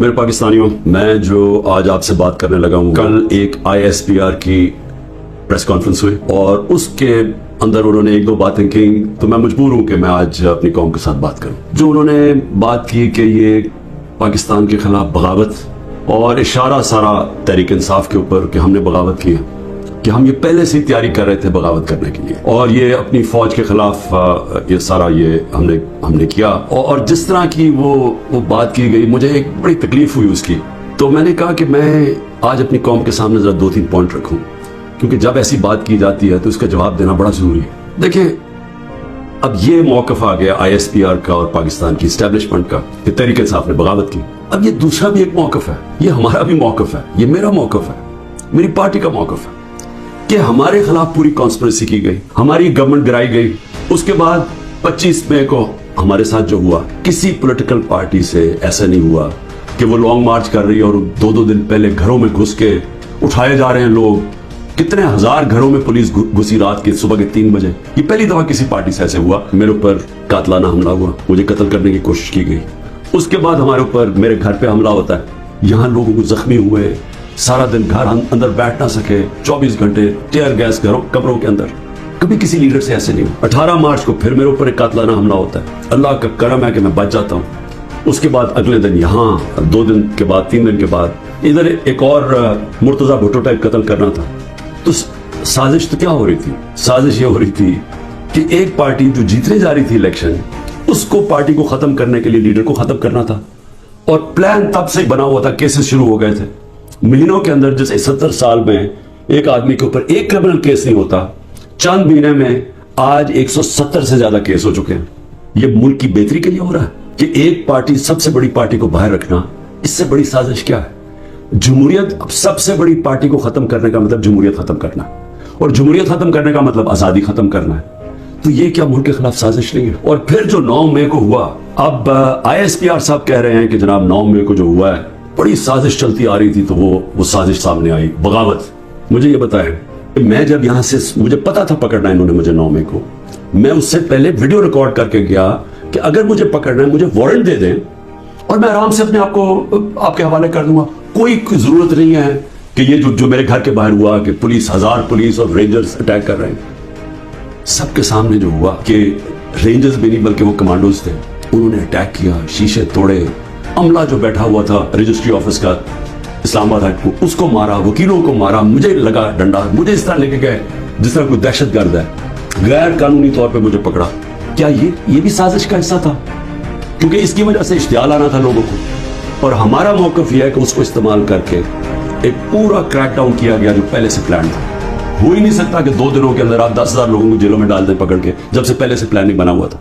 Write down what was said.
मेरे पाकिस्तानियों, मैं जो आज आपसे बात करने लगा हूँ, कल एक ISPR की प्रेस कॉन्फ्रेंस हुई और उसके अंदर उन्होंने एक दो बातें की, तो मैं मजबूर हूँ कि मैं आज अपनी कौम के साथ बात करूँ। जो उन्होंने बात की कि ये पाकिस्तान के खिलाफ बगावत और इशारा सारा तहरीक इंसाफ के ऊपर कि हमने बगावत की है, कि हम ये पहले से ही तैयारी कर रहे थे बगावत करने के लिए, और ये अपनी फौज के खिलाफ ये सारा ये हमने किया। और जिस तरह की वो बात की गई, मुझे एक बड़ी तकलीफ हुई उसकी। तो मैंने कहा कि मैं आज अपनी कौम के सामने जरा 2-3 पॉइंट रखूं, क्योंकि जब ऐसी बात की जाती है तो उसका जवाब देना बड़ा जरूरी है। देखिए, अब ये मौकफ आ गया ISPR का और पाकिस्तान की एस्टेब्लिशमेंट का कि तहरीक इंसाफ ने बगावत की। अब ये दूसरा भी एक मौकफ है, ये हमारा भी मौकफ है, ये मेरा मौकफ है, मेरी पार्टी का मौकफ है कि हमारे खिलाफ पूरी कॉन्स्पिरेसी की गई, हमारी गवर्नमेंट गिराई गई। उसके बाद 25 मई को हमारे साथ जो हुआ, किसी पॉलिटिकल पार्टी से ऐसा नहीं हुआ कि वो लॉन्ग मार्च कर रही है और 2-2 दिन पहले घरों में घुस के उठाए जा रहे हैं लोग। कितने हजार घरों में पुलिस घुसी रात के सुबह के 3 बजे। ये पहली दफा किसी पार्टी से ऐसे हुआ। मेरे ऊपर कातलाना हमला हुआ, मुझे कत्ल करने की कोशिश की गई। उसके बाद हमारे ऊपर, मेरे घर पे हमला होता है, यहाँ लोगों को जख्मी हुए, सारा दिन घर अंदर बैठ ना सके, 24 घंटे टेयर गैस घरों कमरों के अंदर। कभी किसी लीडर से ऐसे नहीं हुआ। 18 मार्च को फिर मेरे ऊपर एक कातलाना हमला होता है। अल्लाह का करम है कि मैं बच जाता हूँ। उसके बाद अगले दिन यहाँ 2 दिन के बाद, 3 दिन के बाद इधर एक और मुर्तजा भुट्टो टाइप कत्ल करना था। तो साजिश तो क्या हो रही थी? साजिश ये हो रही थी कि एक पार्टी जो जीतने जा रही थी इलेक्शन, उसको, पार्टी को खत्म करने के लिए लीडर को खत्म करना था। और प्लान तब से बना हुआ था, केसेस शुरू हो गए थे महीनों के अंदर। जैसे 70 साल में एक आदमी के ऊपर एक क्रिमिनल केस नहीं होता, चंद महीने में आज 170 से ज्यादा केस हो चुके हैं। ये मुल्क की बेहतरी के लिए हो रहा है कि एक पार्टी, सबसे बड़ी पार्टी को बाहर रखना, इससे बड़ी साजिश क्या है? जमहूरियत, अब सबसे बड़ी पार्टी को खत्म करने का मतलब जमहूरियत खत्म करना, और जमहूरियत खत्म करने का मतलब आजादी खत्म करना है। तो ये क्या मुल्क के खिलाफ साजिश नहीं है? और फिर जो 9 मई को हुआ, अब ISPR साहब कह रहे हैं कि जनाब 9 मई को जो हुआ है बड़ी साजिश चलती आ रही थी, तो वो साजिश सामने आई, बगावत। मुझे ये बताएं कि मैं जब यहाँ से, मुझे पता था पकड़ना इन्होंने मुझे 9 मई को, मैं उससे पहले वीडियो रिकॉर्ड करके गया कि अगर मुझे पकड़ना है, मुझे वारंट दे दें और मैं आराम से अपने आप को आपके हवाले कर दूंगा। कोई जरूरत नहीं है कि ये जो मेरे घर के बाहर हुआ कि पुलिस, 1000 पुलिस और रेंजर्स अटैक कर रहे हैं। सबके सामने जो हुआ कि रेंजर्स भी नहीं बल्कि वो कमांडोज थे, उन्होंने अटैक किया, शीशे तोड़े, अमला जो बैठा हुआ था रजिस्ट्री ऑफिस का इस्लामाबाद को, उसको मारा, वकीलों को मारा, मुझे लगा डंडा, मुझे इस तरह लेके गए जिस तरह कोई दहशतगर्द है, गैर कानूनी तौर पे मुझे पकड़ा। क्या ये भी साजिश का हिस्सा था? क्योंकि इसकी वजह से इश्तियाल आना था लोगों को। और हमारा मौकफ यह है कि उसको इस्तेमाल करके एक पूरा क्रैकडाउन किया गया जो पहले से प्लान था। हो ही नहीं सकता कि 2 दिनों के अंदर आप 10,000 लोगों को जेलों में डाल दें पकड़ के, जब से पहले से प्लानिंग बना हुआ था।